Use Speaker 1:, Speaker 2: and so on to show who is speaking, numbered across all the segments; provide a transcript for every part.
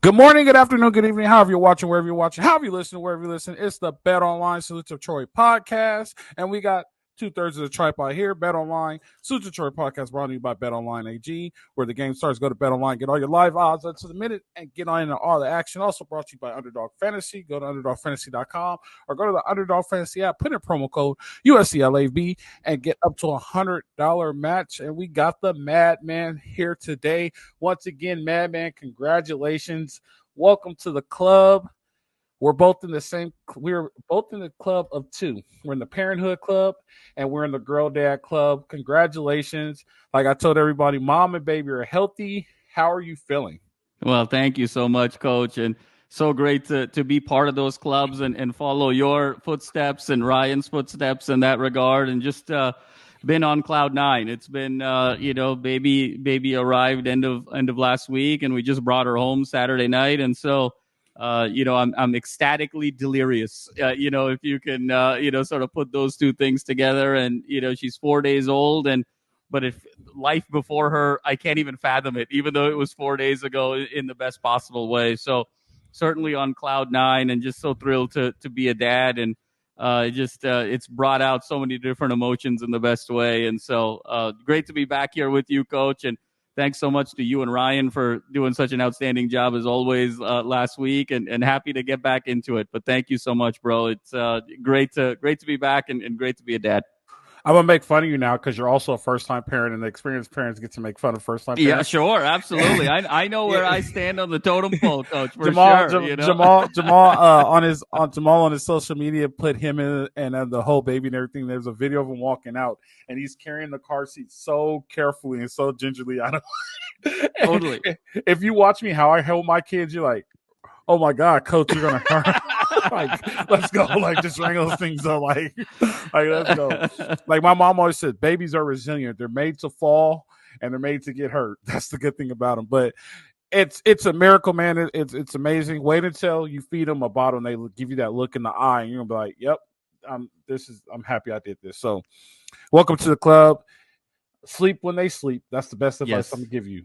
Speaker 1: Good morning, good afternoon, good evening, however you're watching, wherever you're watching, however you listen, wherever you listen. It's the Bet Online Salute to Troy podcast, and we got 2/3 of the tripod here. Bet Online Salute to Troy podcast brought to you by Bet Online AG, where the game starts. Go to Bet Online, get all your live odds up to the minute, and get on into all the action. Also brought to you by Underdog Fantasy. Go to UnderdogFantasy.com or go to the Underdog Fantasy app. Put in promo code USCLAB and get up to $100 match. And we got the Madman here today. Once again, Madman, congratulations. Welcome to the club. We're both in the club of two. We're in the Parenthood Club and we're in the Girl Dad Club. Congratulations. Like I told everybody, mom and baby are healthy. How are you feeling?
Speaker 2: Well, thank you so much, Coach. And so great to be part of those clubs and follow your footsteps and Ryan's footsteps in that regard. And just been on cloud nine. It's been, baby arrived end of last week, and we just brought her home Saturday night. And so, I'm ecstatically delirious. If you can, sort of put those two things together. And she's 4 days old, but if life before her, I can't even fathom it, even though it was 4 days ago in the best possible way. So certainly on cloud nine, and just so thrilled to be a dad. And it's brought out so many different emotions in the best way. And so great to be back here with you, Coach. And thanks so much to you and Ryan for doing such an outstanding job as always last week, and happy to get back into it. But thank you so much, bro. It's great to be back and great to be a dad.
Speaker 1: I'm going to make fun of you now because you're also a first-time parent, and the experienced parents get to make fun of first-time parents.
Speaker 2: Yeah, sure, absolutely. I know where I stand on the totem pole, Coach, for
Speaker 1: Jamal,
Speaker 2: sure.
Speaker 1: Jamal on his social media put him in and the whole baby and everything. There's a video of him walking out, and he's carrying the car seat so carefully and so gingerly.
Speaker 2: Totally.
Speaker 1: If you watch me how I hold my kids, you're like, oh my God, Coach, you're gonna hurt. Like, let's go. Like, just wrangle those things up. Like, let's go. Like my mom always said, babies are resilient. They're made to fall and they're made to get hurt. That's the good thing about them. But it's a miracle, man. It's amazing. Wait until you feed them a bottle and they give you that look in the eye, and you're gonna be like, yep, I'm happy I did this. So, welcome to the club. Sleep when they sleep. That's the best advice I'm going to give you.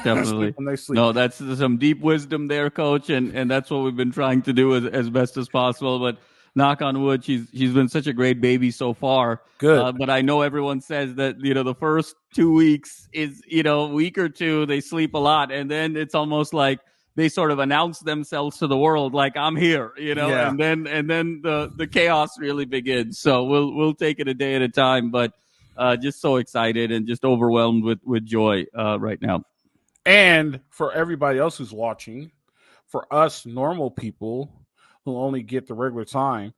Speaker 2: Definitely.
Speaker 1: Sleep when they sleep.
Speaker 2: No, that's some deep wisdom there, Coach, and that's what we've been trying to do as best as possible. But knock on wood, she's been such a great baby so far.
Speaker 1: Good.
Speaker 2: But I know everyone says that, the first 2 weeks is, a week or two, they sleep a lot. And then it's almost like they sort of announce themselves to the world, like, I'm here,
Speaker 1: Yeah.
Speaker 2: and then the chaos really begins. So we'll take it a day at a time. But just so excited and just overwhelmed with joy right now.
Speaker 1: And for everybody else who's watching, for us normal people who only get the regular time,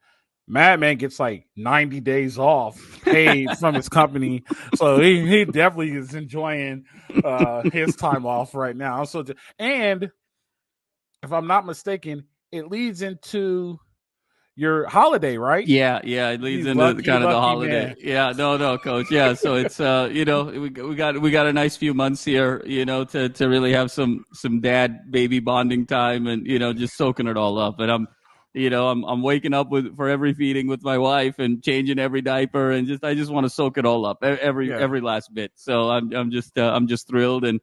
Speaker 1: Madman gets like 90 days off paid from his company. So he definitely is enjoying his time off right now. So, and if I'm not mistaken, it leads into your holiday, right?
Speaker 2: Yeah, it leads into kind of the holiday. Man. Yeah, no, Coach. Yeah, so it's we got a nice few months here, to really have some dad baby bonding time, and just soaking it all up. And I'm waking up for every feeding with my wife and changing every diaper, and I just want to soak it all up, every last bit. So I'm just thrilled and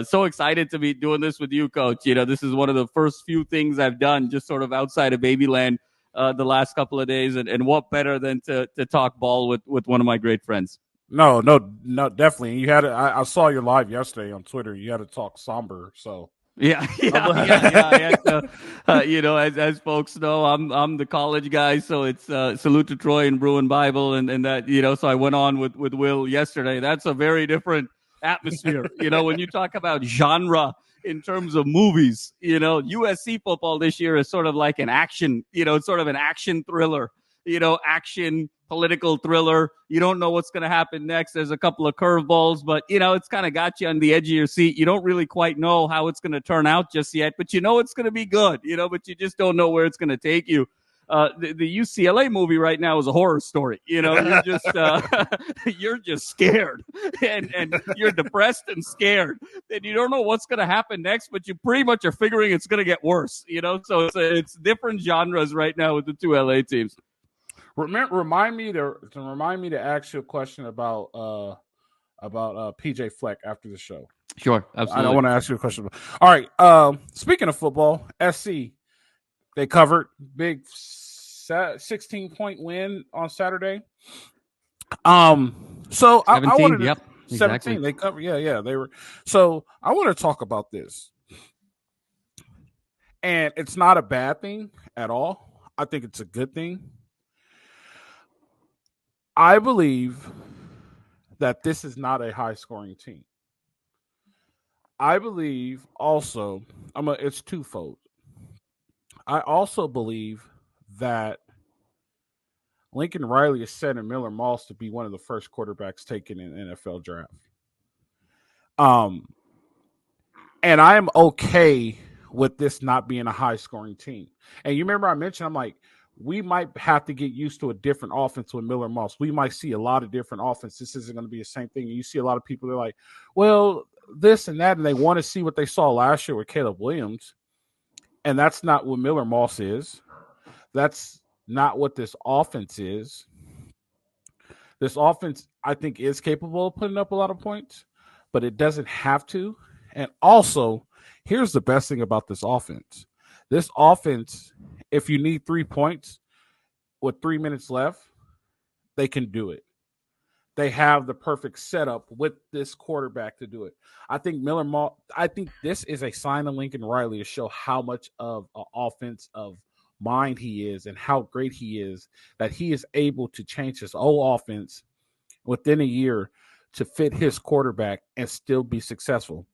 Speaker 2: so excited to be doing this with you, Coach. This is one of the first few things I've done just sort of outside of Babyland the last couple of days, and what better than to talk ball with one of my great friends.
Speaker 1: No, definitely. You had I saw your live yesterday on Twitter. You had to talk somber, so
Speaker 2: yeah. As folks know, I'm the college guy, so it's salute to Troy and Bruin Bible, and that So I went on with Will yesterday. That's a very different atmosphere. When you talk about genre in terms of movies, USC football this year is sort of like an action, it's sort of an action thriller, action political thriller. You don't know what's going to happen next. There's a couple of curveballs, but it's kind of got you on the edge of your seat. You don't really quite know how it's going to turn out just yet, but it's going to be good, but you just don't know where it's going to take you. The UCLA movie right now is a horror story. You're just you're just scared and you're depressed and scared, and you don't know what's going to happen next, but you pretty much are figuring it's going to get worse. So it's different genres right now with the two LA teams.
Speaker 1: Remind me to ask you a question about PJ Fleck after the show.
Speaker 2: Sure, absolutely.
Speaker 1: I want to ask you a question. All right. Speaking of football, SC, they covered big 16-point win on Saturday. So
Speaker 2: 17,
Speaker 1: I wanted to,
Speaker 2: yep,
Speaker 1: 17.
Speaker 2: exactly.
Speaker 1: They covered. Yeah, they were. So I want to talk about this, and it's not a bad thing at all. I think it's a good thing. I believe that this is not a high-scoring team. I believe also, it's twofold. I also believe that Lincoln Riley is setting Miller Moss to be one of the first quarterbacks taken in the NFL draft. And I am okay with this not being a high-scoring team. And you remember I mentioned, I'm like, we might have to get used to a different offense with Miller Moss. We might see a lot of different offense. This isn't going to be the same thing. And you see a lot of people, they're like, well, this and that, and they want to see what they saw last year with Caleb Williams. And that's not what Miller Moss is. That's not what this offense is. This offense, I think, is capable of putting up a lot of points, but it doesn't have to. And also, here's the best thing about this offense. This offense, if you need 3 points with 3 minutes left, they can do it. They have the perfect setup with this quarterback to do it. I think I think this is a sign of Lincoln Riley to show how much of an offense of mind he is and how great he is, that he is able to change his whole offense within a year to fit his quarterback and still be successful.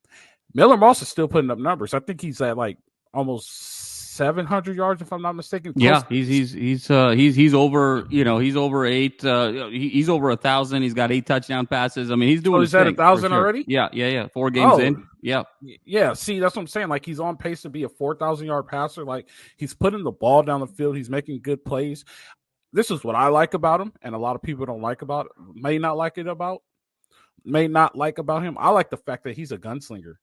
Speaker 1: Miller Moss is still putting up numbers. I think he's at like almost 700 yards, if I'm not mistaken.
Speaker 2: Yeah, he's over, he's over 8. He's over 1,000. He's got 8 touchdown passes. I mean, he's doing.
Speaker 1: So he's at 1,000 already.
Speaker 2: Yeah. 4 games in.
Speaker 1: Yeah. See, that's what I'm saying. Like, he's on pace to be a 4,000-yard passer. Like, he's putting the ball down the field. He's making good plays. This is what I like about him, and a lot of people don't like about it. May not like about him. I like the fact that he's a gunslinger.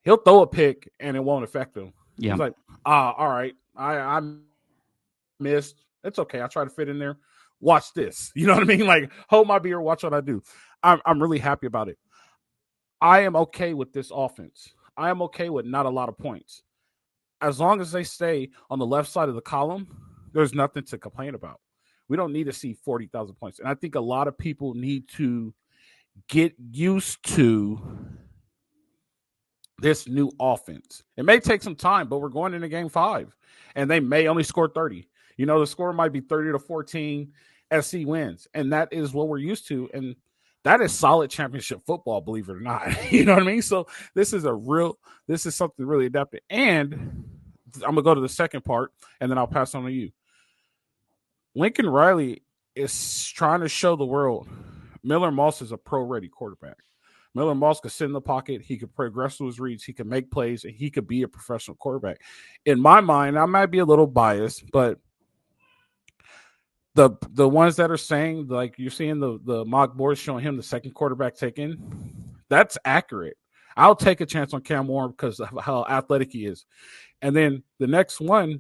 Speaker 1: He'll throw a pick and it won't affect him. Yeah. He's like, all right, I missed. It's okay. I try to fit in there. Watch this. You know what I mean? Like, hold my beer, watch what I do. I'm really happy about it. I am okay with this offense. I am okay with not a lot of points. As long as they stay on the left side of the column, there's nothing to complain about. We don't need to see 40,000 points. And I think a lot of people need to get used to this new offense. It may take some time, but we're going into game 5, and they may only score 30. The score might be 30-14. SC wins, and that is what we're used to, and that is solid championship football, believe it or not. You know what I mean? So this is something really adapted. And I'm gonna go to the second part, and then I'll pass on to you. Lincoln Riley is trying to show the world Miller Moss is a pro-ready quarterback. Miller Moss could sit in the pocket. He could progress to his reads. He could make plays, and he could be a professional quarterback. In my mind, I might be a little biased, but the ones that are saying, like, you're seeing the mock boards showing him the second quarterback taken, that's accurate. I'll take a chance on Cam Warren because of how athletic he is. And then the next one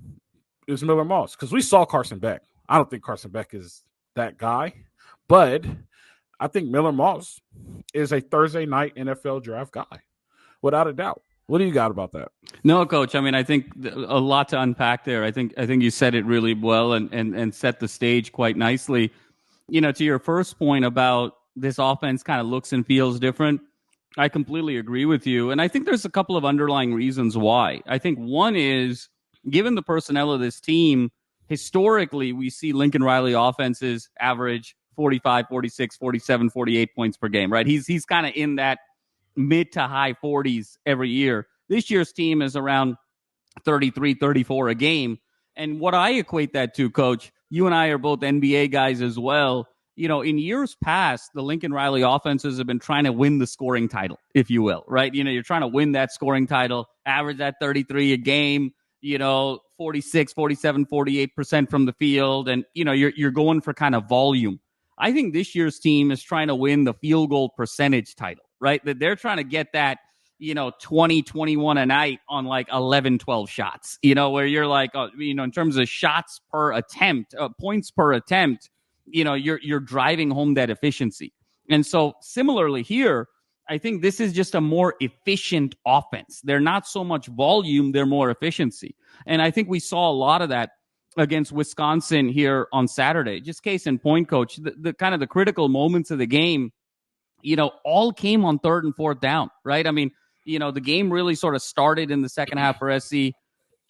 Speaker 1: is Miller Moss, because we saw Carson Beck. I don't think Carson Beck is that guy, but I think Miller Moss is a Thursday night NFL draft guy, without a doubt. What do you got about that?
Speaker 2: No, Coach. I mean, I think a lot to unpack there. I think you said it really well and set the stage quite nicely. To your first point about this offense kind of looks and feels different, I completely agree with you. And I think there's a couple of underlying reasons why. I think one is, given the personnel of this team, historically, we see Lincoln Riley offenses average 45, 46, 47, 48 points per game, right? He's kind of in that mid to high 40s every year. This year's team is around 33, 34 a game. And what I equate that to, Coach, you and I are both NBA guys as well. In years past, the Lincoln Riley offenses have been trying to win the scoring title, if you will, right? You're trying to win that scoring title, average that 33 a game, 46, 47, 48% from the field. And, you're going for kind of volume. I think this year's team is trying to win the field goal percentage title, right? That they're trying to get that, 20, 21 a night on like 11, 12 shots, where you're like, in terms of shots per attempt, points per attempt, you're driving home that efficiency. And so similarly here, I think this is just a more efficient offense. They're not so much volume, they're more efficiency. And I think we saw a lot of that against Wisconsin here on Saturday. Just case in point, Coach, the kind of the critical moments of the game, all came on 3rd and 4th down, right? I mean, the game really sort of started in the second half for SC,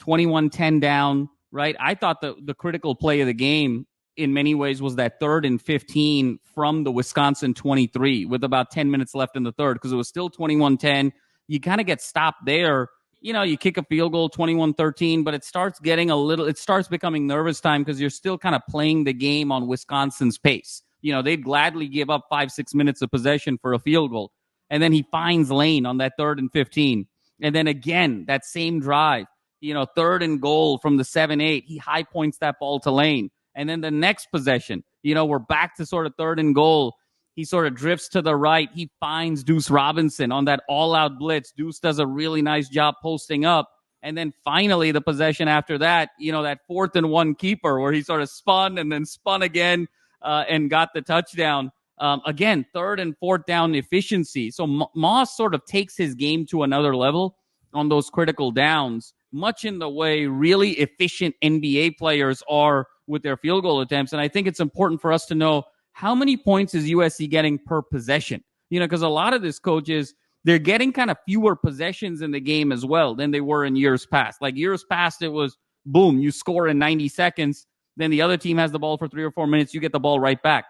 Speaker 2: 21-10 down, right? I thought the critical play of the game in many ways was that 3rd and 15 from the Wisconsin 23 with about 10 minutes left in the third, because it was still 21-10. You kind of get stopped there. You kick a field goal, 21-13, but it starts becoming nervous time because you're still kind of playing the game on Wisconsin's pace. They'd gladly give up 5-6 minutes of possession for a field goal. And then he finds Lane on that 3rd and 15. And then again, that same drive, 3rd and goal from the 7-8, he high points that ball to Lane. And then the next possession, we're back to sort of 3rd and goal. He sort of drifts to the right. He finds Deuce Robinson on that all-out blitz. Deuce does a really nice job posting up. And then finally, the possession after that, that 4th and 1 keeper where he sort of spun and then spun again and got the touchdown. Again, 3rd and 4th down efficiency. So Moss sort of takes his game to another level on those critical downs, much in the way really efficient NBA players are with their field goal attempts. And I think it's important for us to know how many points is USC getting per possession? Because a lot of this, coaches, they're getting kind of fewer possessions in the game as well than they were in years past. Like years past, it was boom, you score in 90 seconds. Then the other team has the ball for 3 or 4 minutes. You get the ball right back.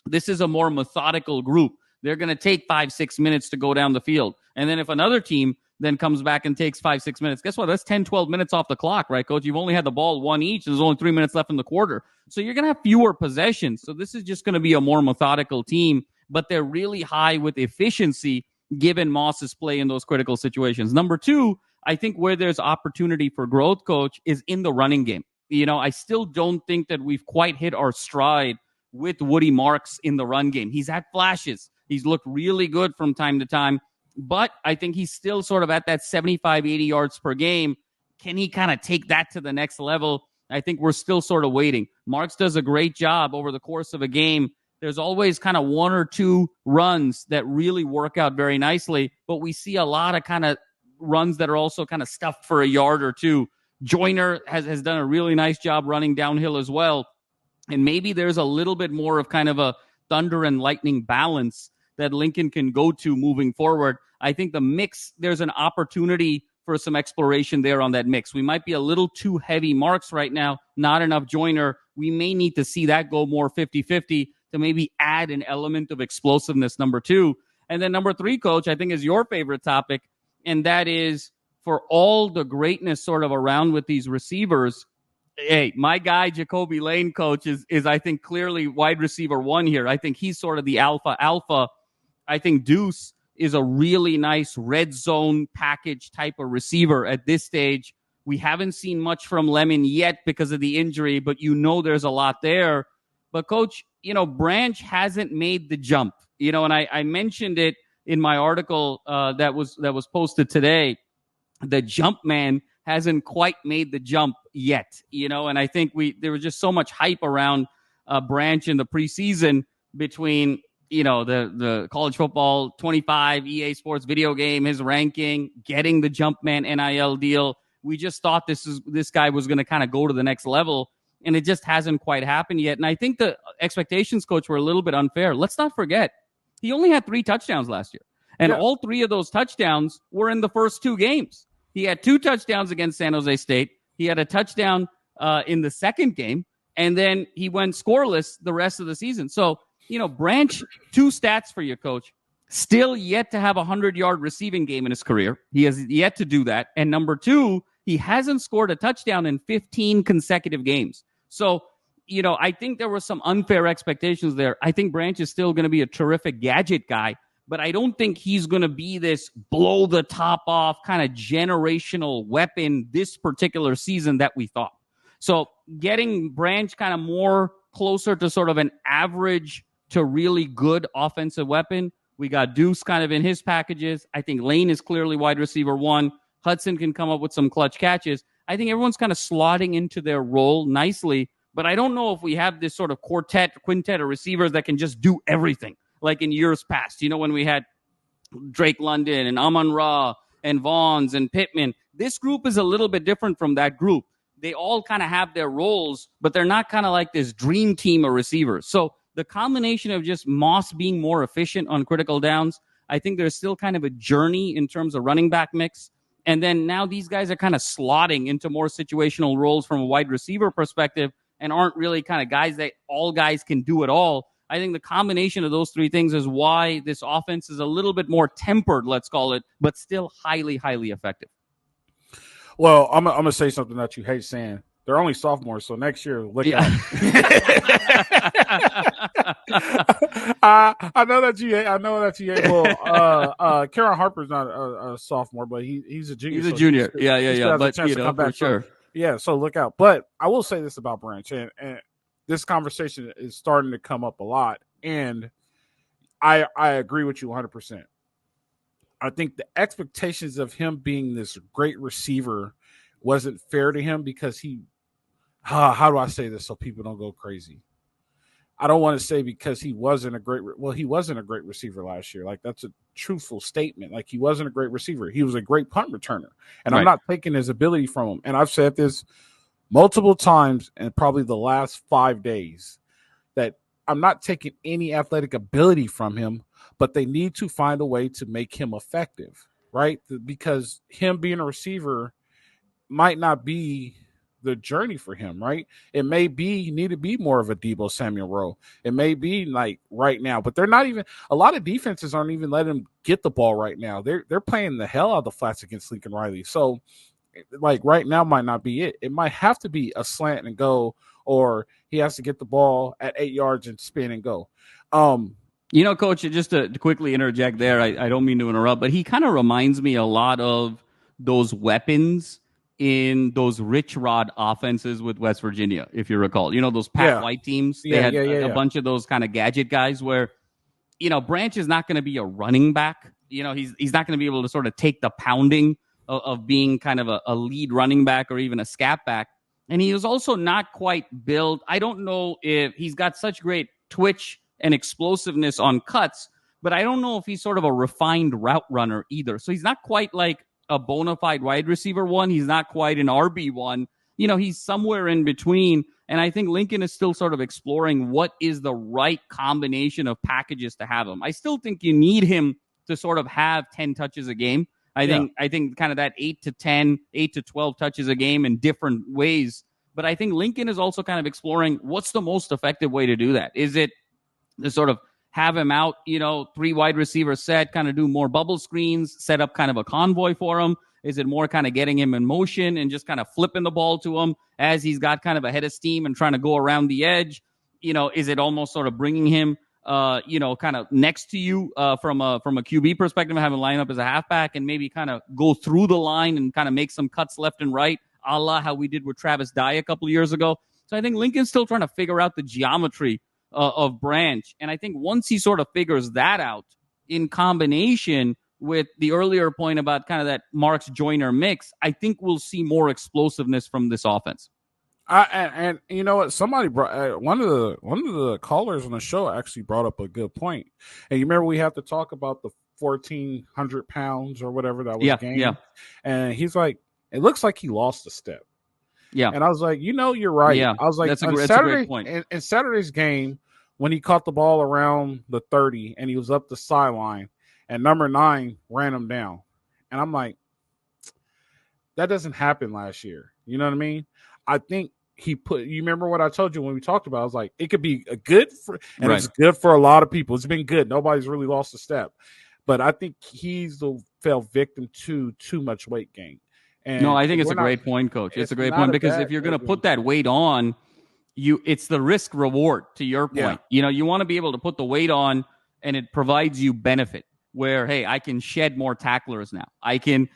Speaker 2: This is a more methodical group. They're going to take 5-6 minutes to go down the field. And then if another team then comes back and takes 5-6 minutes, guess what? That's 10-12 minutes off the clock, right, Coach? You've only had the ball one each, and there's only 3 minutes left in the quarter. So you're going to have fewer possessions. So this is just going to be a more methodical team, but they're really high with efficiency given Moss's play in those critical situations. Number 2, I think where there's opportunity for growth, Coach, is in the running game. I still don't think that we've quite hit our stride with Woody Marks in the run game. He's had flashes. He's looked really good from time to time, but I think he's still sort of at that 75, 80 yards per game. Can he kind of take that to the next level? I think we're still sort of waiting. Marks does a great job over the course of a game. There's always kind of 1 or 2 runs that really work out very nicely, but we see a lot of kind of runs that are also kind of stuffed for a yard or 2. Joyner has done a really nice job running downhill as well. And maybe there's a little bit more of kind of a thunder and lightning balance that Lincoln can go to moving forward. I think the mix, there's an opportunity for some exploration there on that mix. We might be a little too heavy Marks right now, not enough Joyner. We may need to see that go more 50-50 to maybe add an element of explosiveness, number 2. And then number 3, Coach, I think is your favorite topic, and that is for all the greatness sort of around with these receivers. Hey, my guy, Jacoby Lane, Coach, is I think clearly wide receiver 1 here. I think he's sort of the alpha. I think Deuce is a really nice red zone package type of receiver at this stage. We haven't seen much from Lemon yet because of the injury, but there's a lot there. But Coach, Branch hasn't made the jump, and I mentioned it in my article that was posted today. The jump man hasn't quite made the jump yet, and I think there was just so much hype around Branch in the preseason between, the college football 25 EA Sports video game, his ranking, getting the jump man NIL deal. We just thought this guy was going to kind of go to the next level, and it just hasn't quite happened yet. And I think the expectations, Coach, were a little bit unfair. Let's not forget, he only had 3 touchdowns last year, and all 3 of those touchdowns were in the first 2 games. He had 2 touchdowns against San Jose State. He had a touchdown in the second game, and then he went scoreless the rest of the season. So, Branch, 2 stats for you, Coach. Still yet to have a 100-yard receiving game in his career. He has yet to do that. And number 2, he hasn't scored a touchdown in 15 consecutive games. So, I think there were some unfair expectations there. I think Branch is still going to be a terrific gadget guy, but I don't think he's going to be this blow the top off kind of generational weapon this particular season that we thought. So getting Branch kind of more closer to sort of an average to really good offensive weapon. We got Deuce kind of in his packages. I think Lane is clearly wide receiver 1. Hudson can come up with some clutch catches. I think everyone's kind of slotting into their role nicely, but I don't know if we have this sort of quintet of receivers that can just do everything like in years past. When we had Drake London and Amon-Ra and Vaughns and Pittman. This group is a little bit different from that group. They all kind of have their roles, but they're not kind of like this dream team of receivers. So the combination of just Moss being more efficient on critical downs, I think there's still kind of a journey in terms of running back mix. And then now these guys are kind of slotting into more situational roles from a wide receiver perspective and aren't really kind of guys that all guys can do it all. I think the combination of those three things is why this offense is a little bit more tempered, let's call it, but still highly, highly effective.
Speaker 1: Well, I'm going to say something that you hate saying. They're only sophomores, so next year, look out. I know that you hate. Well, Kyron Harper's not a sophomore, but he's a junior.
Speaker 2: He's a junior. Yeah. But, for sure.
Speaker 1: Yeah, so look out. But I will say this about Branch, and this conversation is starting to come up a lot, and I agree with you 100%. I think the expectations of him being this great receiver wasn't fair to him because how do I say this so people don't go crazy? I don't want to say because he wasn't a great receiver last year. Like, that's a truthful statement. Like, he wasn't a great receiver. He was a great punt returner. And I'm not taking his ability from him. And I've said this multiple times in probably the last 5 days that I'm not taking any athletic ability from him, but they need to find a way to make him effective, right? Because him being a receiver might not be the journey for him, right? It may be need to be more of a Deebo Samuel role. It may be like right now, but they're not even. A lot of defenses aren't even letting him get the ball right now. They're playing the hell out of the flats against Lincoln Riley. So, like right now might not be it. It might have to be a slant and go, or he has to get the ball at 8 yards and spin and go.
Speaker 2: Coach, just to quickly interject there, I don't mean to interrupt, but he kind of reminds me a lot of those weapons in those Rich Rod offenses with West Virginia, if you recall. Those Pat White teams? They had a bunch of those kind of gadget guys where, Branch is not going to be a running back. He's not going to be able to sort of take the pounding of being kind of a lead running back or even a scat back. And he was also not quite built. I don't know if he's got such great twitch and explosiveness on cuts, but I don't know if he's sort of a refined route runner either. So he's not quite like a bona fide wide receiver one. He's not quite an RB1. He's somewhere in between. And I think Lincoln is still sort of exploring what is the right combination of packages to have him. I still think you need him to sort of have 10 touches a game. I think kind of that 8 to 10, 8 to 12 touches a game in different ways. But I think Lincoln is also kind of exploring what's the most effective way to do that. Is it to sort of have him out, 3 wide receiver set, kind of do more bubble screens, set up kind of a convoy for him? Is it more kind of getting him in motion and just kind of flipping the ball to him as he's got kind of a head of steam and trying to go around the edge? Is it almost sort of bringing him, kind of next to you from a QB perspective, have him line up as a halfback and maybe kind of go through the line and kind of make some cuts left and right, a la how we did with Travis Dye a couple of years ago? So I think Lincoln's still trying to figure out the geometry of Branch. And I think once he sort of figures that out in combination with the earlier point about kind of that Marks Joyner mix, I think we'll see more explosiveness from this offense.
Speaker 1: And you know what? Somebody brought one of the callers on the show actually brought up a good point. And you remember we have to talk about the 1,400 pounds or whatever that was gained. Yeah. And he's like, it looks like he lost a step. Yeah. And I was like, you're right. Yeah. I was like, that's a great point. In Saturday's game, when he caught the ball around the 30 and he was up the sideline and number 9 ran him down. And I'm like, that doesn't happen last year. You know what I mean? I think you remember what I told you when we talked about it? I was like, it could be it's good for a lot of people. It's been good. Nobody's really lost a step. But I think he's fell victim to too much weight gain. And
Speaker 2: I think it's a great point, Coach. It's a great point because if you're going to put that weight on, it's the risk reward to your point. Yeah. You want to be able to put the weight on and it provides you benefit where, hey, I can shed more tacklers now. I can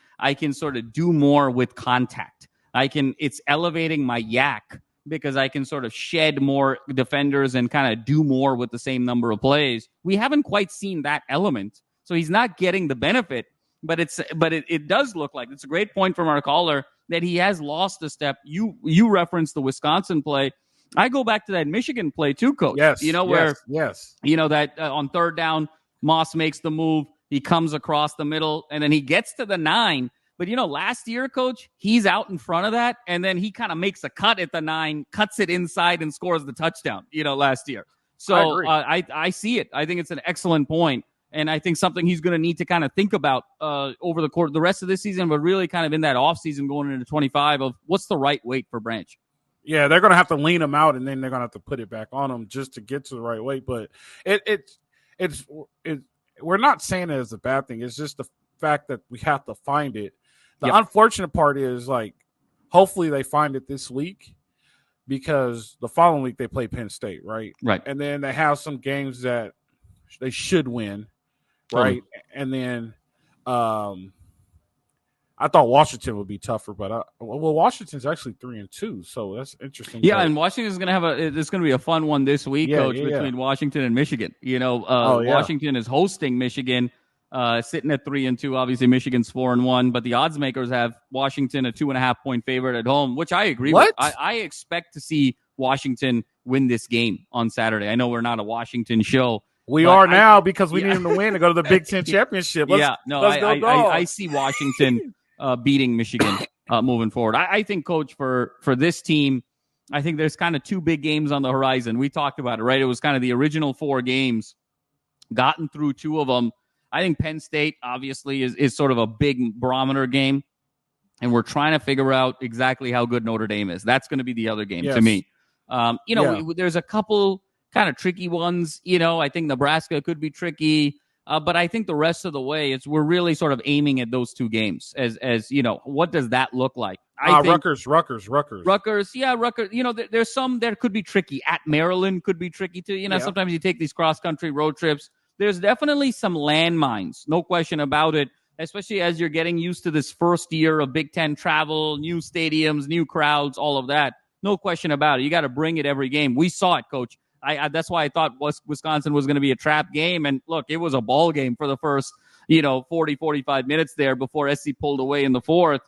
Speaker 2: sort of do more with contact. It's elevating my yak because I can sort of shed more defenders and kind of do more with the same number of plays. We haven't quite seen that element. So he's not getting the benefit. But it does look like, it's a great point from our caller, that he has lost a step. You referenced the Wisconsin play. I go back to that Michigan play too, Coach.
Speaker 1: Yes.
Speaker 2: That on third down, Moss makes the move. He comes across the middle, and then he gets to the 9. But, last year, Coach, he's out in front of that, and then he kind of makes a cut at the 9, cuts it inside, and scores the touchdown, last year. So I see it. I think it's an excellent point, and I think something he's going to need to kind of think about over the course of the rest of this season, but really kind of in that offseason going into 25 of what's the right weight for Branch.
Speaker 1: Yeah, they're going to have to lean him out, and then they're going to have to put it back on him just to get to the right weight. But it's we're not saying it as a bad thing. It's just the fact that we have to find it. The unfortunate part is, hopefully they find it this week, because the following week they play Penn State, right?
Speaker 2: Right.
Speaker 1: And then they have some games that they should win, right? And then I thought Washington would be tougher, but Washington's actually 3-2, so that's interesting.
Speaker 2: Yeah, and Washington's going to have it's going to be a fun one this week, Coach, between Washington and Michigan. Washington is hosting Michigan, sitting at 3-2. Obviously, Michigan's 4-1, but the odds makers have Washington a 2.5-point favorite at home, which I agree with. I expect to see Washington win this game on Saturday. I know we're not a Washington show.
Speaker 1: We are now, because we need them to win to go to the Big Ten championship.
Speaker 2: I see Washington beating Michigan moving forward. I think, Coach, for this team, I think there's kind of 2 big games on the horizon. We talked about it, right? It was kind of the original 4 games, gotten through 2 of them. I think Penn State, obviously, is sort of a big barometer game, and we're trying to figure out exactly how good Notre Dame is. That's going to be the other game to me. There's a couple kind of tricky ones. I think Nebraska could be tricky, but I think the rest of the way, we're really sort of aiming at those 2 games as what does that look like?
Speaker 1: Rutgers.
Speaker 2: Yeah, Rutgers. There's some that could be tricky. At Maryland could be tricky too. Sometimes you take these cross-country road trips. There's definitely some landmines, no question about it, especially as you're getting used to this first year of Big Ten travel, new stadiums, new crowds, all of that. No question about it. You got to bring it every game. We saw it, Coach. That's why I thought Wisconsin was going to be a trap game. And look, it was a ball game for the first, 40, 45 minutes there before SC pulled away in the 4th.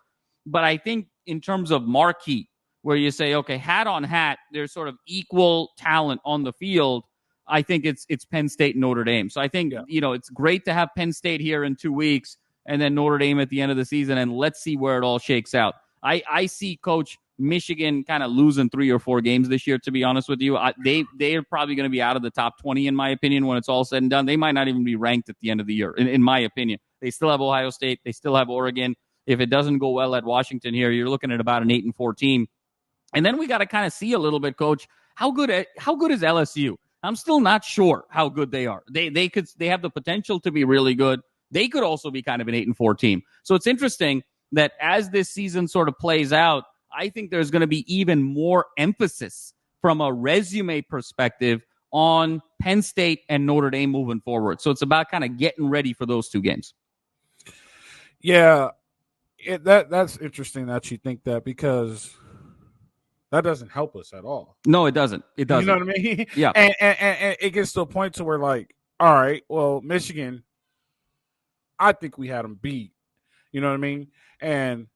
Speaker 2: But I think in terms of marquee, where you say, okay, hat on hat, there's sort of equal talent on the field. I think it's Penn State and Notre Dame. So I think, it's great to have Penn State here in 2 weeks and then Notre Dame at the end of the season. And let's see where it all shakes out. I see, Coach, Michigan kind of losing 3 or 4 games this year, to be honest with you. They are probably going to be out of the top 20, in my opinion, when it's all said and done. They might not even be ranked at the end of the year, in my opinion. They still have Ohio State. They still have Oregon. If it doesn't go well at Washington here, you're looking at about an 8-4 team. And then we got to kind of see a little bit, Coach, how good is LSU? I'm still not sure how good they are. They have the potential to be really good. They could also be kind of an 8-4 team. So it's interesting that as this season sort of plays out, I think there's going to be even more emphasis from a resume perspective on Penn State and Notre Dame moving forward. So it's about kind of getting ready for those 2 games.
Speaker 1: Yeah, that's interesting that you think that, because that doesn't help us at all.
Speaker 2: No, it doesn't. It doesn't.
Speaker 1: You know what I mean?
Speaker 2: Yeah.
Speaker 1: And it gets to a point to where, all right, well, Michigan, I think we had them beat. You know what I mean? And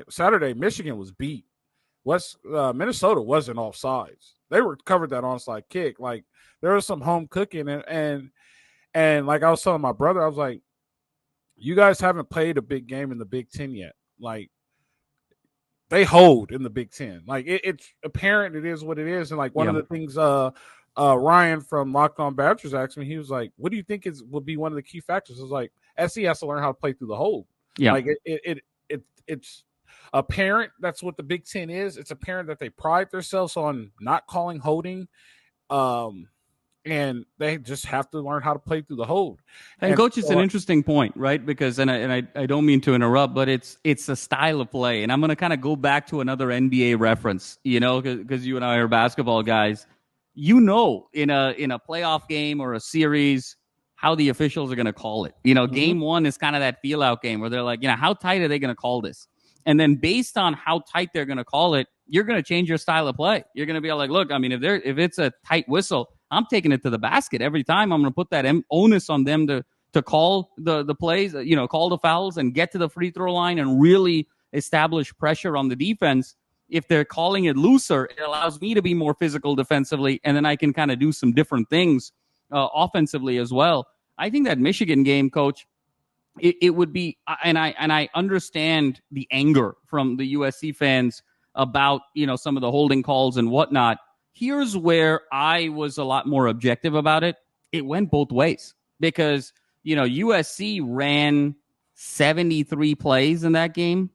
Speaker 1: Saturday, Michigan was beat. Minnesota wasn't offsides. They were covered that onside kick. There was some home cooking, and like I was telling my brother, I was like, you guys haven't played a big game in the Big Ten yet. They hold in the Big Ten. It's apparent it is what it is. And one of the things Ryan from Locked On Badgers asked me, he was like, what do you think would be one of the key factors? I was like, SC has to learn how to play through the hold. Yeah. It's apparent that's what the Big Ten is. It's apparent that they pride themselves on not calling holding. And they just have to learn how to play through the hold.
Speaker 2: And Coach, it's an interesting point, right? Because, and I don't mean to interrupt, but it's a style of play. And I'm going to kind of go back to another NBA reference, because you and I are basketball guys. In a playoff game or a series, how the officials are going to call it. Game 1 is kind of that feel-out game where they're like, how tight are they going to call this? And then based on how tight they're going to call it, you're going to change your style of play. You're going to be like, look, if it's a tight whistle, I'm taking it to the basket every time. I'm going to put that onus on them to call the plays, call the fouls and get to the free throw line and really establish pressure on the defense. If they're calling it looser, it allows me to be more physical defensively, and then I can kind of do some different things offensively as well. I think that Michigan game, Coach, it would be, and I understand the anger from the USC fans about, some of the holding calls and whatnot. Here's where I was a lot more objective about it. It went both ways because, USC ran 73 plays in that game,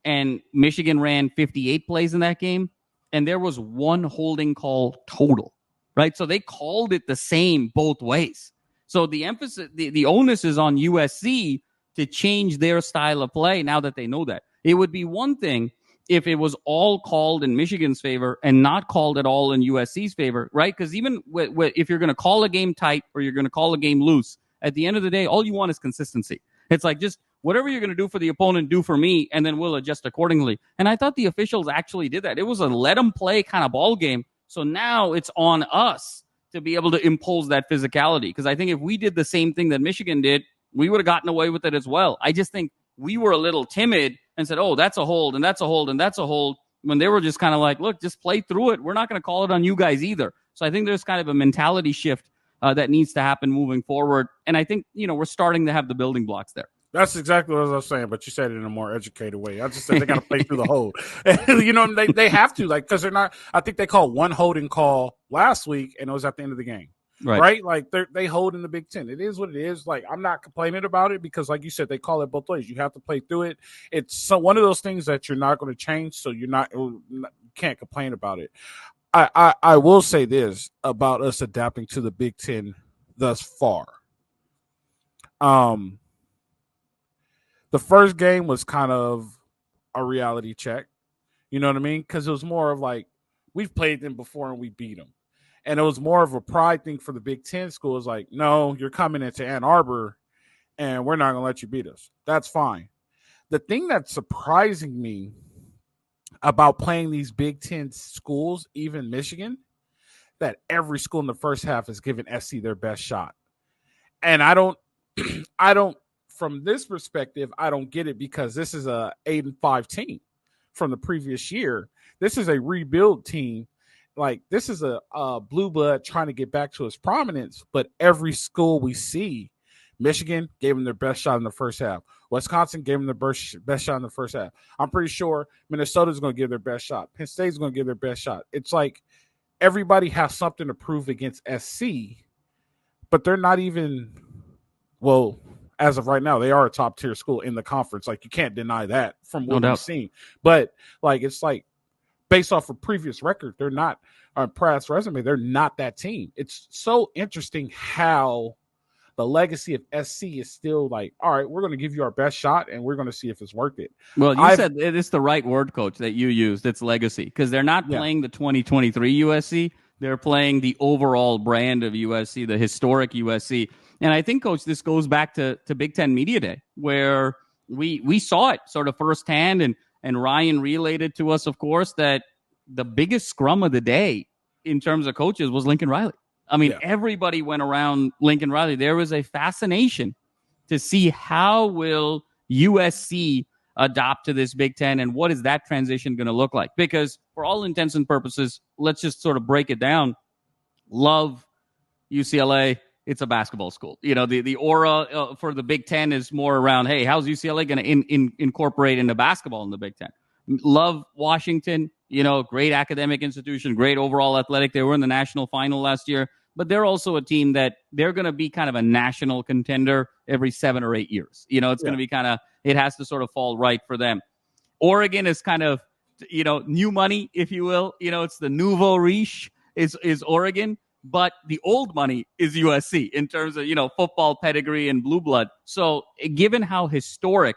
Speaker 2: and Michigan ran 58 plays in that game. And there was one holding call total, right? So they called it the same both ways. So the emphasis, the onus is on USC to change their style of play now that they know that. It would be one thing if it was all called in Michigan's favor and not called at all in USC's favor, right? Because even if you're going to call a game tight or you're going to call a game loose, at the end of the day, all you want is consistency. It's like just whatever you're going to do for the opponent, do for me, and then we'll adjust accordingly. And I thought the officials actually did that. It was a let them play kind of ball game. So now it's on us to be able to impose that physicality. Because I think if we did the same thing that Michigan did, we would have gotten away with it as well. I just think we were a little timid and said, oh, that's a hold, and that's a hold, and that's a hold, when they were just kind of like, look, just play through it. We're not going to call it on you guys either. So I think there's kind of a mentality shift that needs to happen moving forward. And I think, we're starting to have the building blocks there.
Speaker 1: That's exactly what I was saying, but you said it in a more educated way. I just said they got to play through the hold. They have to, because they're not. I think they called one holding call last week, and it was at the end of the game, right? Like they hold in the Big Ten. It is what it is. Like, I'm not complaining about it because, like you said, they call it both ways. You have to play through it. It's one of those things that you're not going to change, so you can't complain about it. I will say this about us adapting to the Big Ten thus far. The first game was kind of a reality check. You know what I mean? Because it was more of like, we've played them before and we beat them. And it was more of a pride thing for the Big Ten schools. Like, no, you're coming into Ann Arbor and we're not going to let you beat us. That's fine. The thing that's surprising me about playing these Big Ten schools, even Michigan, that every school in the first half has given SC their best shot. And I don't, from this perspective, I don't get it because this is a 8-5 team from the previous year. This is a rebuild team. Like, this is a blue blood trying to get back to its prominence. But every school we see, Michigan gave them their best shot in the first half. Wisconsin gave them their best shot in the first half. I'm pretty sure Minnesota's going to give their best shot. Penn State's going to give their best shot. It's like everybody has something to prove against SC, but they're not even, well, as of right now, they are a top-tier school in the conference. Like, you can't deny that from what we've seen. But, like, it's like, based off of previous record, they're not, on past resume, they're not that team. It's so interesting how the legacy of SC is still like, all right, we're going to give you our best shot, and we're going to see if it's worth it.
Speaker 2: Well, you said it's the right word, Coach, that you used. It's legacy, because they're not playing the 2023 USC. They're playing the overall brand of USC, the historic USC. And I think, Coach, this goes back to Big Ten Media Day, where we saw it sort of firsthand, and Ryan relayed it to us, of course, that the biggest scrum of the day in terms of coaches was Lincoln Riley. I mean, everybody went around Lincoln Riley. There was a fascination to see how will USC adopt to this Big Ten and what is that transition going to look like? Because for all intents and purposes, let's just sort of break it down. Love UCLA. It's a basketball school. The aura for the Big Ten is more around, hey, how's UCLA going to incorporate into basketball in the Big Ten? Love Washington, great academic institution, great overall athletic. They were in the national final last year, but they're also a team that they're going to be kind of a national contender every 7 or 8 years. It's going to be kind of, it has to sort of fall right for them. Oregon is kind of, new money, if you will. It's the nouveau riche is Oregon. But the old money is USC in terms of, football pedigree and blue blood. So given how historic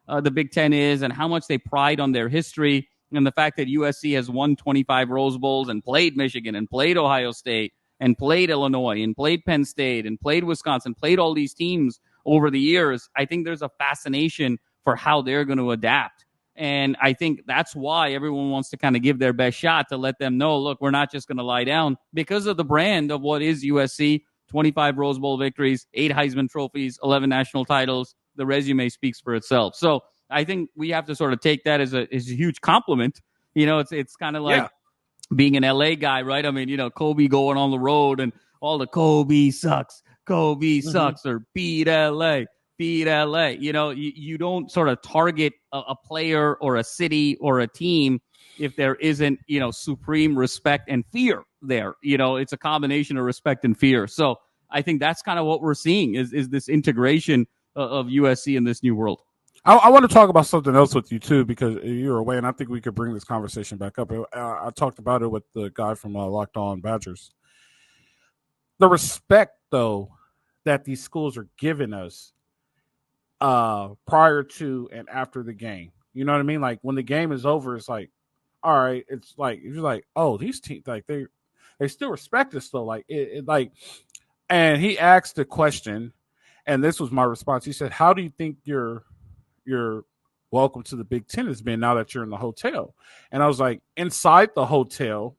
Speaker 2: the Big Ten is and how much they pride on their history and the fact that USC has won 25 Rose Bowls and played Michigan and played Ohio State and played Illinois and played Penn State and played Wisconsin, played all these teams over the years, I think there's a fascination for how they're going to adapt. And I think that's why everyone wants to kind of give their best shot to let them know, look, we're not just going to lie down because of the brand of what is USC, 25 Rose Bowl victories, 8 Heisman trophies, 11 national titles. The resume speaks for itself. So I think we have to sort of take that as a huge compliment. It's kind of like being an LA guy, right? I mean, Kobe going on the road and all the Kobe sucks, or beat LA. You don't sort of target a player or a city or a team if there isn't, supreme respect and fear there. It's a combination of respect and fear. So I think that's kind of what we're seeing is this integration of USC in this new world.
Speaker 1: I want to talk about something else with you too, because you're away, and I think we could bring this conversation back up. I talked about it with the guy from Locked On Badgers. The respect, though, that these schools are giving us prior to and after the game. You know what I mean? Like when the game is over, it's like, all right, it's like you're like, oh, these teams, like they still respect us though. Like it like, and he asked the question, and this was my response. He said, "How do you think your welcome to the Big Ten has been now that you're in the hotel?" And I was like, inside the hotel,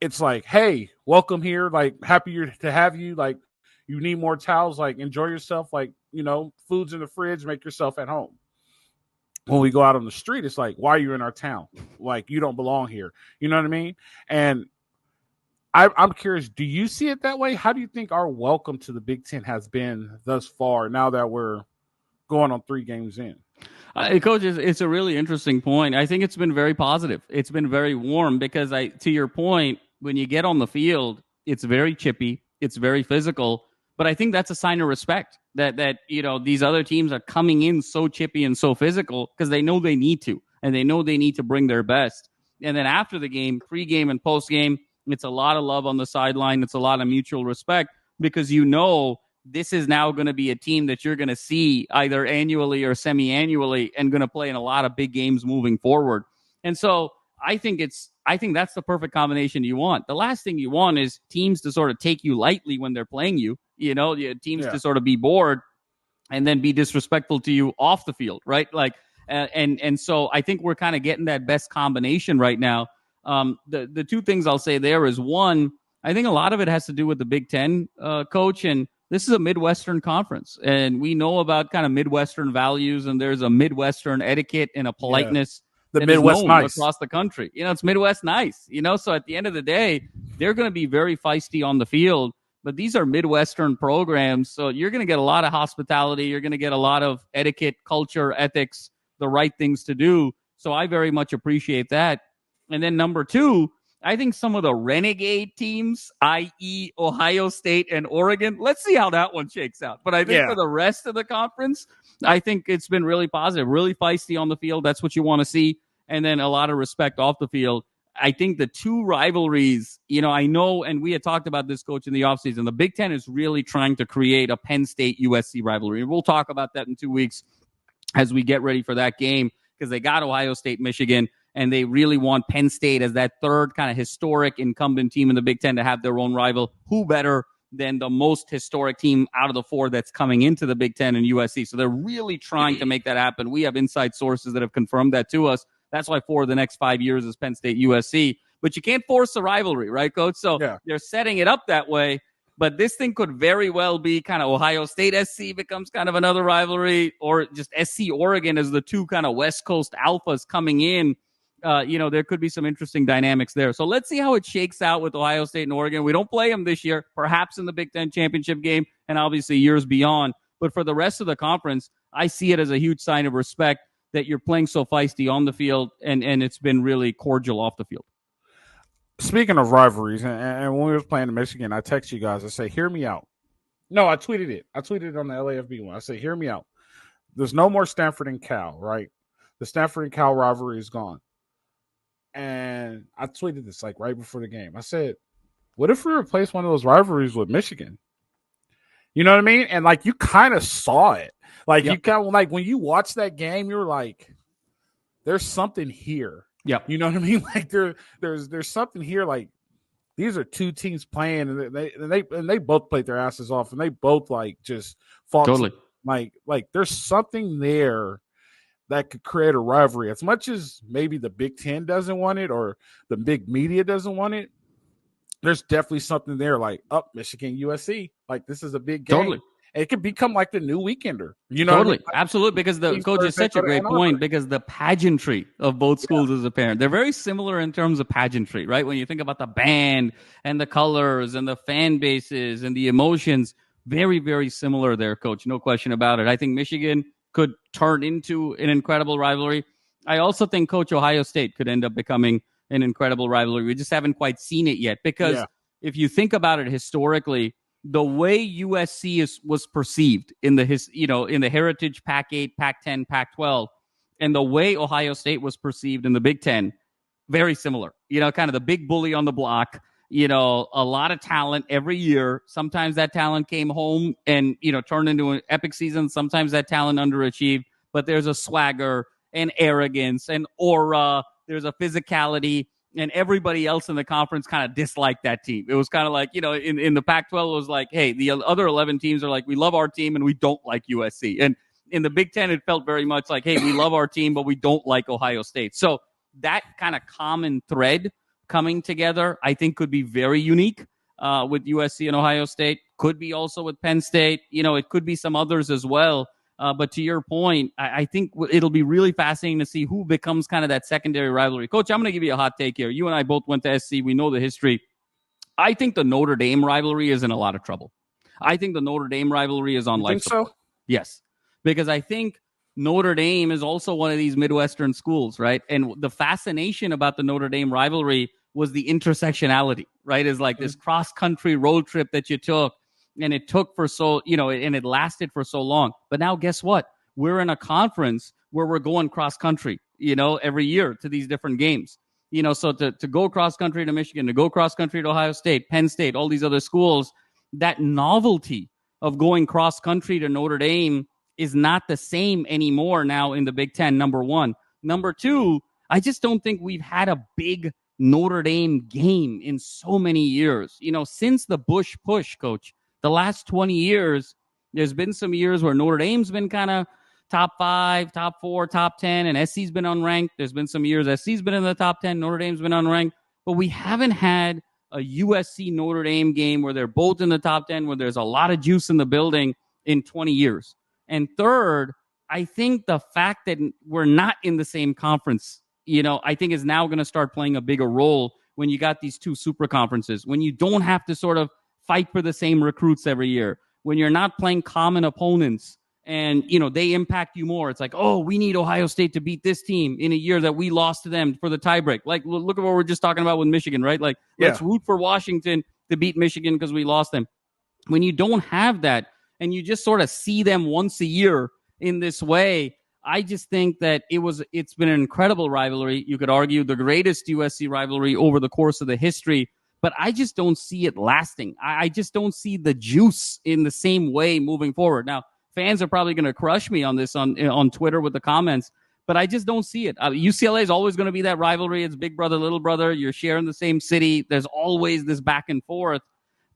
Speaker 1: it's like, hey, welcome here. Like, happy to have you. Like, you need more towels. Like, enjoy yourself. Like, food's in the fridge. Make yourself at home. When we go out on the street, it's like, why are you in our town? Like, you don't belong here. You know what I mean? And I'm curious, do you see it that way? How do you think our welcome to the Big Ten has been thus far now that we're going on 3 games in?
Speaker 2: Coach, it's a really interesting point. I think it's been very positive. It's been very warm because to your point, when you get on the field, it's very chippy. It's very physical. But I think that's a sign of respect that these other teams are coming in so chippy and so physical because they know they need to, and they know they need to bring their best. And then after the game, pre-game and post-game, it's a lot of love on the sideline. It's a lot of mutual respect because this is now going to be a team that you're going to see either annually or semi-annually and going to play in a lot of big games moving forward. And so I think that's the perfect combination you want. The last thing you want is teams to sort of take you lightly when they're playing you, teams to sort of be bored and then be disrespectful to you off the field, right? Like, and so I think we're kind of getting that best combination right now. The 2 things I'll say there is, one, I think a lot of it has to do with the Big Ten, Coach, and this is a Midwestern conference, and we know about kind of Midwestern values, and there's a Midwestern etiquette and a politeness
Speaker 1: the Midwest nice
Speaker 2: across the country. It's Midwest nice, so at the end of the day, they're going to be very feisty on the field, but these are Midwestern programs, so you're going to get a lot of hospitality. You're going to get a lot of etiquette, culture, ethics, the right things to do. So I very much appreciate that. And then number 2, I think some of the renegade teams, i.e. Ohio State and Oregon, let's see how that one shakes out. But I think for the rest of the conference, I think it's been really positive, really feisty on the field. That's what you want to see. And then a lot of respect off the field. I think the 2 rivalries, I know, and we had talked about this, Coach, in the offseason, the Big Ten is really trying to create a Penn State-USC rivalry. We'll talk about that in 2 weeks as we get ready for that game because they got Ohio State, Michigan, and they really want Penn State as that third kind of historic incumbent team in the Big Ten to have their own rival. Who better than the most historic team out of the 4 that's coming into the Big Ten and USC? So they're really trying to make that happen. We have inside sources that have confirmed that to us. That's why for the next 5 years is Penn State, USC. But you can't force a rivalry, right, Coach? So they're setting it up that way. But this thing could very well be kind of Ohio State SC becomes kind of another rivalry, or just SC Oregon as the 2 kind of West Coast alphas coming in. There could be some interesting dynamics there. So let's see how it shakes out with Ohio State and Oregon. We don't play them this year, perhaps in the Big Ten championship game and obviously years beyond. But for the rest of the conference, I see it as a huge sign of respect that you're playing so feisty on the field, and it's been really cordial off the field.
Speaker 1: Speaking of rivalries, and when we were playing in Michigan, I text you guys. I say, hear me out. No, I tweeted it. I tweeted it on the LAFB one. I say, hear me out. There's no more Stanford and Cal, right? The Stanford and Cal rivalry is gone. And I tweeted this like right before the game. I said, what if we replace one of those rivalries with Michigan? You know what I mean? And like you kind of saw it. Like you kind of like when you watch that game, you're like, there's something here.
Speaker 2: Yeah.
Speaker 1: You know what I mean? Like there's something here. Like these are 2 teams playing, and they both played their asses off, and they both like just fought.
Speaker 2: Totally.
Speaker 1: Like there's something there that could create a rivalry. As much as maybe the Big Ten doesn't want it or the big media doesn't want it, there's definitely something there like, Michigan, USC. Like, this is a big game.
Speaker 2: Totally.
Speaker 1: it could become like the new Weekender. You know,
Speaker 2: totally,
Speaker 1: what I mean?
Speaker 2: absolutely. Because the coach is such a great point. Because the pageantry of both schools is apparent. They're very similar in terms of pageantry, right? When you think about the band and the colors and the fan bases and the emotions, very, very similar there, Coach. No question about it. I think Michigan could turn into an incredible rivalry. I also think, Coach, Ohio State could end up becoming an incredible rivalry. We just haven't quite seen it yet. Because if you think about it historically, the way USC was perceived in the Heritage Pac-8, Pac-10, Pac-12, and the way Ohio State was perceived in the Big Ten, very similar. Kind of the big bully on the block. A lot of talent every year. Sometimes that talent came home and turned into an epic season. Sometimes that talent underachieved. But there's a swagger and arrogance and aura. There's a physicality. And everybody else in the conference kind of disliked that team. It was kind of like, in the Pac-12, it was like, hey, the other 11 teams are like, we love our team and we don't like USC. And in the Big Ten, it felt very much like, hey, we love our team, but we don't like Ohio State. So that kind of common thread coming together, I think, could be very unique with USC and Ohio State. Could be also with Penn State. It could be some others as well. But to your point, I think it'll be really fascinating to see who becomes kind of that secondary rivalry. Coach, I'm going to give you a hot take here. You and I both went to SC. We know the history. I think the Notre Dame rivalry is in a lot of trouble. I think the Notre Dame rivalry is on life support. So? Yes, because I think Notre Dame is also one of these Midwestern schools, right? And the fascination about the Notre Dame rivalry was the intersectionality, right? Is like this cross-country road trip that you took. And it took for and it lasted for so long. But now guess what? We're in a conference where we're going cross country, every year to these different games. So to go cross country to Michigan, to go cross country to Ohio State, Penn State, all these other schools, that novelty of going cross country to Notre Dame is not the same anymore now in the Big Ten, number one. Number two, I just don't think we've had a big Notre Dame game in so many years. Since the Bush push, Coach, the last 20 years, there's been some years where Notre Dame's been kind of top 5, top 4, top 10, and SC's been unranked. There's been some years SC's been in the top 10, Notre Dame's been unranked. But we haven't had a USC Notre Dame game where they're both in the top 10, where there's a lot of juice in the building in 20 years. And third, I think the fact that we're not in the same conference, I think is now going to start playing a bigger role when you got these two super conferences, when you don't have to sort of fight for the same recruits every year, when you're not playing common opponents and, they impact you more. It's like, oh, we need Ohio State to beat this team in a year that we lost to them for the tiebreak. Like, look at what we're just talking about with Michigan, right? Like, let's root for Washington to beat Michigan because we lost them. When you don't have that and you just sort of see them once a year in this way, I just think that it's been an incredible rivalry. You could argue the greatest USC rivalry over the course of the history. But I just don't see it lasting. I just don't see the juice in the same way moving forward. Now, fans are probably going to crush me on this on Twitter with the comments, but I just don't see it. UCLA is always going to be that rivalry. It's big brother, little brother. You're sharing the same city. There's always this back and forth.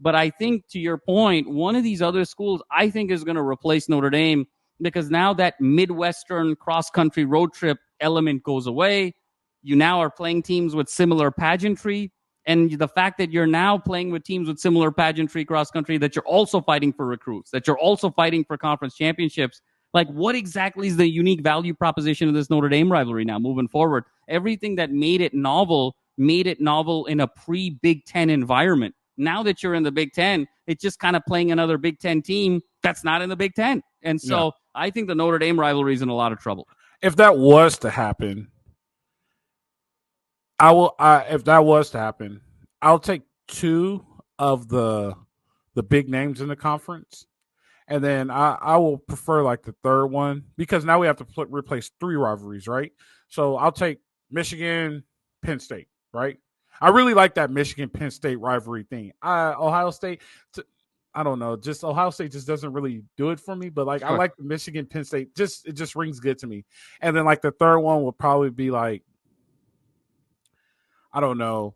Speaker 2: But I think, to your point, one of these other schools, I think, is going to replace Notre Dame because now that Midwestern cross-country road trip element goes away. You now are playing teams with similar pageantry. And the fact that you're now playing with teams with similar pageantry cross-country, that you're also fighting for recruits, that you're also fighting for conference championships, like what exactly is the unique value proposition of this Notre Dame rivalry now moving forward? Everything that made it novel in a pre-Big Ten environment. Now that you're in the Big Ten, it's just kind of playing another Big Ten team that's not in the Big Ten. And so I think the Notre Dame rivalry is in a lot of trouble.
Speaker 1: If that was to happen, I'll take two of the big names in the conference, and then I will prefer like the third one because now we have to replace 3 rivalries, right? So I'll take Michigan, Penn State, right? I really like that Michigan-Penn State rivalry thing. Ohio State, I don't know, just Ohio State just doesn't really do it for me, but like I like the Michigan-Penn State. It just rings good to me. And then like the third one would probably be like, I don't know.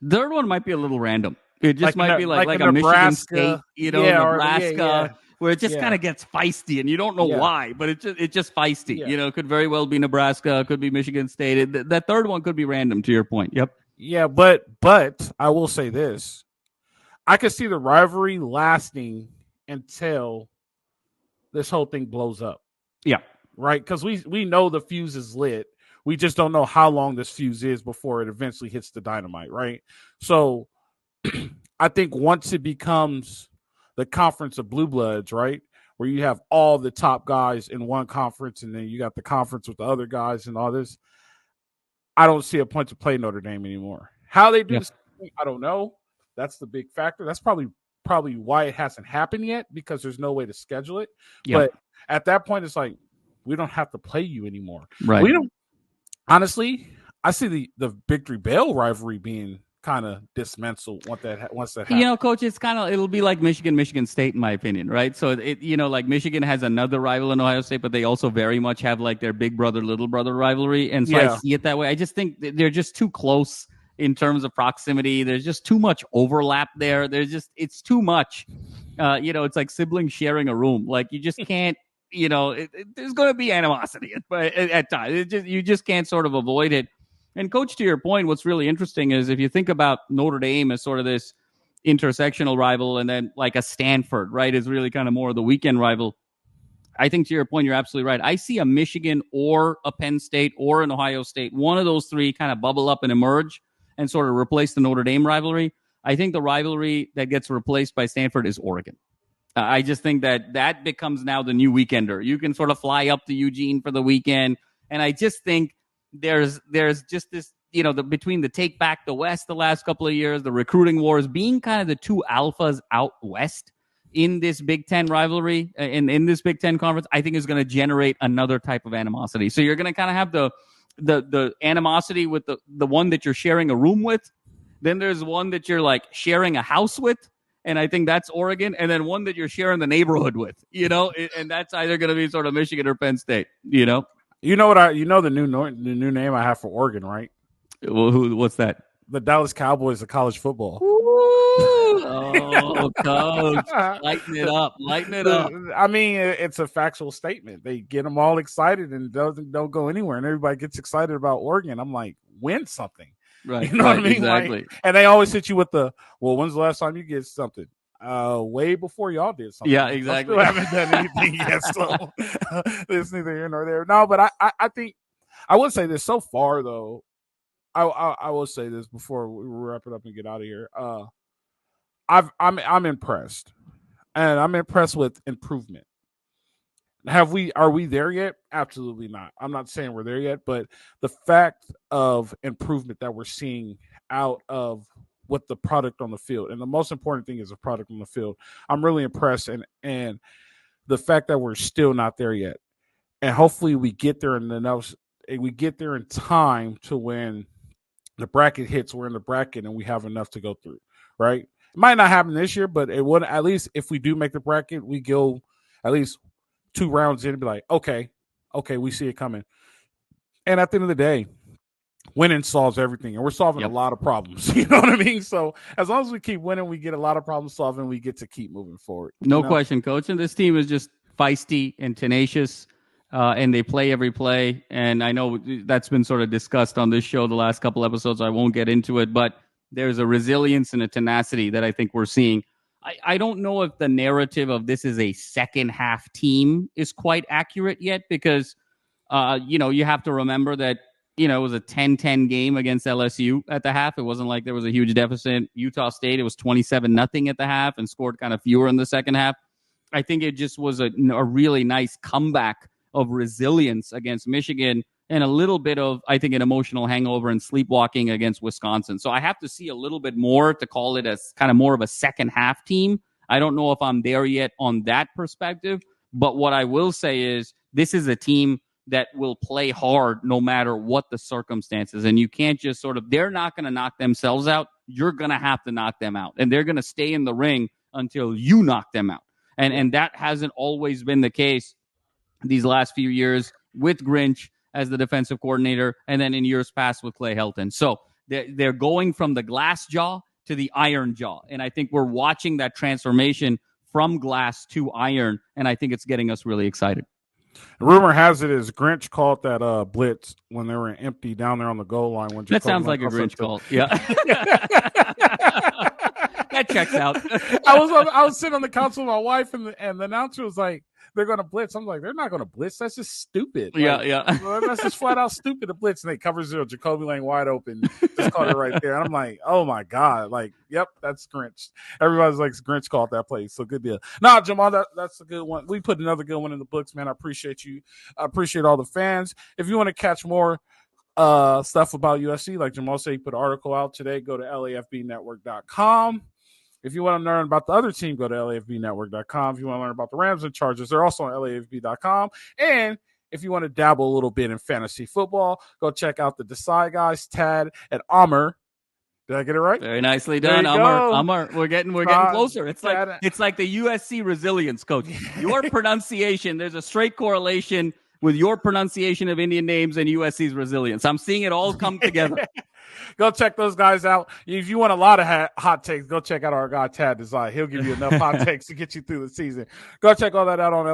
Speaker 2: Third one might be a little random. It just might be like a Michigan State, Nebraska, where it just kind of gets feisty, and you don't know why, but it's just feisty. Yeah. It could very well be Nebraska, could be Michigan State. That third one could be random, to your point. Yep.
Speaker 1: Yeah, but I will say this: I could see the rivalry lasting until this whole thing blows up.
Speaker 2: Yeah.
Speaker 1: Right? Because we know the fuse is lit. We just don't know how long this fuse is before it eventually hits the dynamite, right? So I think once it becomes the conference of blue bloods, right, where you have all the top guys in one conference and then you got the conference with the other guys and all this, I don't see a point to play Notre Dame anymore. How they do this, I don't know. That's the big factor. That's probably why it hasn't happened yet, because there's no way to schedule it. But at that point, it's like, we don't have to play you anymore.
Speaker 2: Right.
Speaker 1: We don't. Honestly, I see the Victory Bell rivalry being kind of dismantled once that happens.
Speaker 2: Coach, it'll be like Michigan State, in my opinion, right? So like Michigan has another rival in Ohio State, but they also very much have like their big brother, little brother rivalry. And so I see it that way. I just think they're just too close in terms of proximity. There's just too much overlap there. It's too much. It's like siblings sharing a room. Like you just can't, there's going to be animosity at times. You just can't sort of avoid it. And Coach, to your point, what's really interesting is if you think about Notre Dame as sort of this intersectional rival, and then like a Stanford, right, is really kind of more of the weekend rival. I think to your point, you're absolutely right. I see a Michigan or a Penn State or an Ohio State, one of those three kind of bubble up and emerge and sort of replace the Notre Dame rivalry. I think the rivalry that gets replaced by Stanford is Oregon. I just think that becomes now the new weekender. You can sort of fly up to Eugene for the weekend. And I just think there's just this, between the take back the West the last couple of years, the recruiting wars, being kind of the two alphas out West in this Big Ten rivalry, in this Big Ten conference, I think is going to generate another type of animosity. So you're going to kind of have the animosity with the one that you're sharing a room with. Then there's one that you're like sharing a house with. And I think that's Oregon. And then one that you're sharing the neighborhood with, and that's either going to be sort of Michigan or Penn State,
Speaker 1: You know the new name I have for Oregon, right?
Speaker 2: Well, what's that?
Speaker 1: The Dallas Cowboys of college football.
Speaker 2: Oh, Coach, lighten it up.
Speaker 1: I mean, it's a factual statement. They get them all excited and don't go anywhere, and everybody gets excited about Oregon. I'm like, win something.
Speaker 2: Right.
Speaker 1: You know what I mean?
Speaker 2: Exactly.
Speaker 1: Like, and they always hit you with when's the last time you get something? Way before y'all did something.
Speaker 2: Yeah, exactly.
Speaker 1: I still haven't done anything yet, so there's neither here nor there. No, but I think I would say this so far, though. I will say this before we wrap it up and get out of here. I'm impressed, and I'm impressed with improvement. Are we there yet? Absolutely not. I'm not saying we're there yet, but the fact of improvement that we're seeing out of what the product on the field, and the most important thing is the product on the field, I'm really impressed, and the fact that we're still not there yet, and hopefully we get there we get there in time to when the bracket hits. We're in the bracket and we have enough to go through, right? It might not happen this year, but it would, at least if we do make the bracket, we go at least 2 rounds in and be like, okay, we see it coming. And at the end of the day, winning solves everything, and we're solving a lot of problems. You know what I mean? So as long as we keep winning, we get a lot of problem solving. We get to keep moving forward.
Speaker 2: No question, Coach. And this team is just feisty and tenacious, and they play every play. And I know that's been sort of discussed on this show the last couple episodes. I won't get into it, but there's a resilience and a tenacity that I think we're seeing. I don't know if the narrative of this is a second half team is quite accurate yet, because, you have to remember that, it was a 10-10 game against LSU at the half. It wasn't like there was a huge deficit. Utah State, it was 27-0 at the half and scored kind of fewer in the second half. I think it just was a really nice comeback of resilience against Michigan, and a little bit of, I think, an emotional hangover and sleepwalking against Wisconsin. So I have to see a little bit more to call it as kind of more of a second half team. I don't know if I'm there yet on that perspective, but what I will say is this is a team that will play hard no matter what the circumstances. And you can't just they're not going to knock themselves out. You're going to have to knock them out. And they're going to stay in the ring until you knock them out. And that hasn't always been the case these last few years with Grinch as the defensive coordinator, and then in years past with Clay Helton. So they're going from the glass jaw to the iron jaw. And I think we're watching that transformation from glass to iron, and I think it's getting us really excited.
Speaker 1: Rumor has it is Grinch called that blitz when they were empty down there on the goal line. When
Speaker 2: that sounds like a Grinch call. Yeah. That checks out.
Speaker 1: I was sitting on the couch with my wife, and the announcer was like, they're going to blitz. I'm like, they're not going to blitz. That's just stupid.
Speaker 2: Yeah.
Speaker 1: That's just flat out stupid to blitz. And they cover 0. Jacoby Lane wide open. Just caught it right there. And I'm like, oh my God. Like, yep, that's Grinch. Everybody's like, Grinch called that play. So good deal. Nah, Jamal, that's a good one. We put another good one in the books, man. I appreciate you. I appreciate all the fans. If you want to catch more stuff about USC, like Jamal said, he put an article out today. Go to lafbnetwork.com. If you want to learn about the other team, go to lafbnetwork.com. If you want to learn about the Rams and Chargers, they're also on lafb.com. And if you want to dabble a little bit in fantasy football, go check out the Decide guys, Tad and Amr. Did I get it right?
Speaker 2: Very nicely done, Amr. We're getting closer. It's like the USC resilience, coach. Your pronunciation, there's a straight correlation with your pronunciation of Indian names and USC's resilience. I'm seeing it all come together.
Speaker 1: Go check those guys out. If you want a lot of hot takes, go check out our guy, Tad Design. He'll give you enough hot takes to get you through the season. Go check all that out on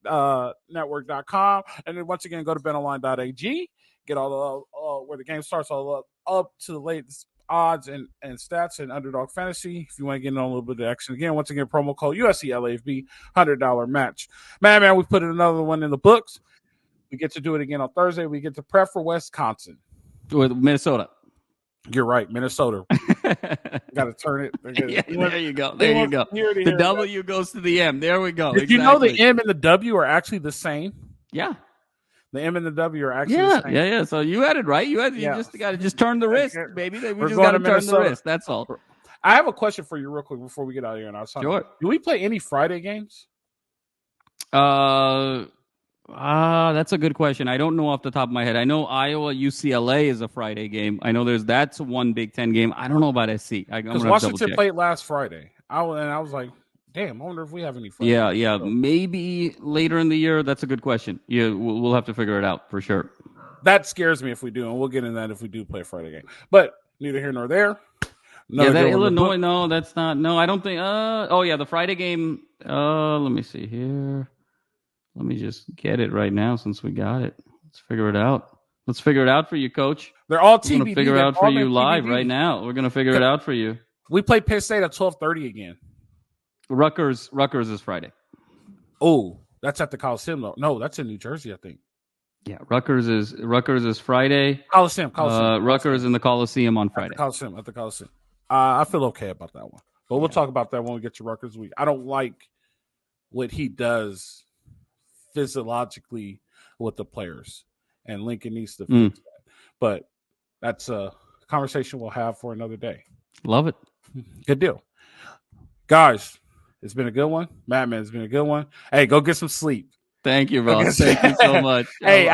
Speaker 1: LAFBnetwork.com. And then once again, go to betonline.ag. Get all the where the game starts, all up to the latest odds and stats and underdog fantasy. If you want to get in on a little bit of action, again, once again, promo code USC LAFB, $100 match. Man, we put another one in the books. We get to do it again on Thursday. We get to prep for Wisconsin.
Speaker 2: With Minnesota.
Speaker 1: You're right, Minnesota. Got to turn it.
Speaker 2: There you go. The W goes to the M. There we go.
Speaker 1: Did you know the M and the W are actually the same?
Speaker 2: Yeah.
Speaker 1: The M and the W are actually the same.
Speaker 2: Yeah. So you had it right. You just got to turn the wrist, baby. We just got to turn the wrist. That's all.
Speaker 1: I have a question for you real quick before we get out of here. And
Speaker 2: Sure.
Speaker 1: Do we play any Friday games?
Speaker 2: That's a good question. I don't know off the top of my head. I know Iowa UCLA is a Friday game. I know that's one Big Ten game. I don't know about SC.
Speaker 1: Because Washington played last Friday. I was like, damn, I wonder if we have any Friday games.
Speaker 2: Yeah. Maybe later in the year. That's a good question. Yeah, we'll have to figure it out for sure.
Speaker 1: That scares me if we do, and we'll get in that if we do play a Friday game. But neither here nor there.
Speaker 2: That Illinois, no, that's not. No, I don't think. The Friday game. Let me see here. Let me just get it right now since we got it. Let's figure it out. Let's figure it out for you, Coach.
Speaker 1: They're all TBD.
Speaker 2: We're going to figure it out for you live right now. We're going to figure it out for you.
Speaker 1: We play Penn State at 12:30 again.
Speaker 2: Rutgers is Friday.
Speaker 1: Oh, that's at the Coliseum, though. No, that's in New Jersey, I think.
Speaker 2: Yeah, Rutgers is Friday.
Speaker 1: Coliseum.
Speaker 2: Rutgers in the Coliseum on Friday.
Speaker 1: At the Coliseum. I feel okay about that one. But we'll talk about that when we get to Rutgers week. I don't like what he does physiologically with the players, and Lincoln needs to fix that. But that's a conversation we'll have for another day.
Speaker 2: Love it.
Speaker 1: Good deal. Guys, it's been a good one. Madman, it's been a good one. Hey, go get some sleep.
Speaker 2: Thank you, bro. Thank you so much.
Speaker 1: Hey,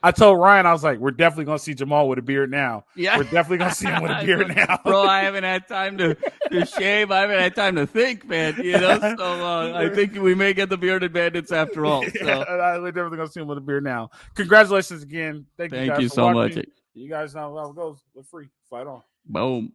Speaker 1: I told Ryan, I was like, we're definitely going to see Jamal with a beard now.
Speaker 2: Yeah.
Speaker 1: We're definitely going to see him with a beard now.
Speaker 2: Bro, I haven't had time to shave. I haven't had time to think, man. So I think we may get the bearded bandits after all. So.
Speaker 1: Yeah, we're definitely going to see him with a beard now. Congratulations again. Thank you guys
Speaker 2: so
Speaker 1: watching.
Speaker 2: much.
Speaker 1: You guys know how it goes. We're free. Fight on.
Speaker 2: Boom.